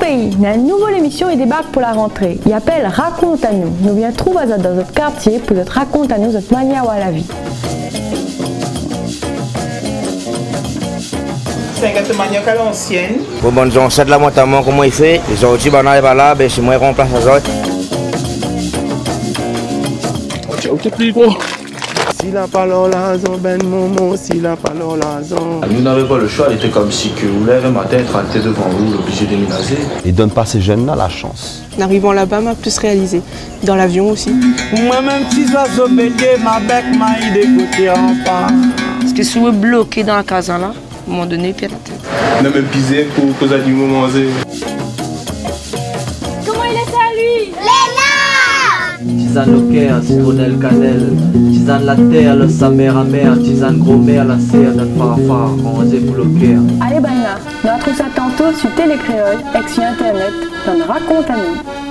pays, une nouvelle émission et débarque pour la rentrée. Il appelle Raconte à nous. Nous viens trouver ça dans notre quartier pour notre raconte à nous notre manière à la vie. C'est un gâteau manioc à l'ancienne. Pour bon gens, c'est de la montagne comment il fait. Les autres on arrive là, ben c'est moi qui remplace les autres. Ok plus gros. S'il a pas l'orlazon, ben momo, s'il a pas l'orlazon. Nous n'avions pas le choix, il était comme si que vous lèvez matin, était devant vous, obligé de déménager. Et donne pas ces jeunes-là la chance. En arrivant là-bas, m'a plus réalisé. Dans l'avion aussi. Moi-même, petit oiseau bélier, ma bec m'a idée côté en bas. Parce que si vous êtes bloqué dans la case là, à un moment donné, il perd la tête. On a même pisé pour que les animaux mangent. Comment il est ça lui? Tisane le cœur, citronnelle cannelle. Tisane la terre, le sa mère amère. Tisane gros-mère, la serre d'un farafar. Rangé pour le cœur. Allez, Baina, nous retrouvons ça tantôt sur Télécréole et sur Internet dans le Raconte à nous.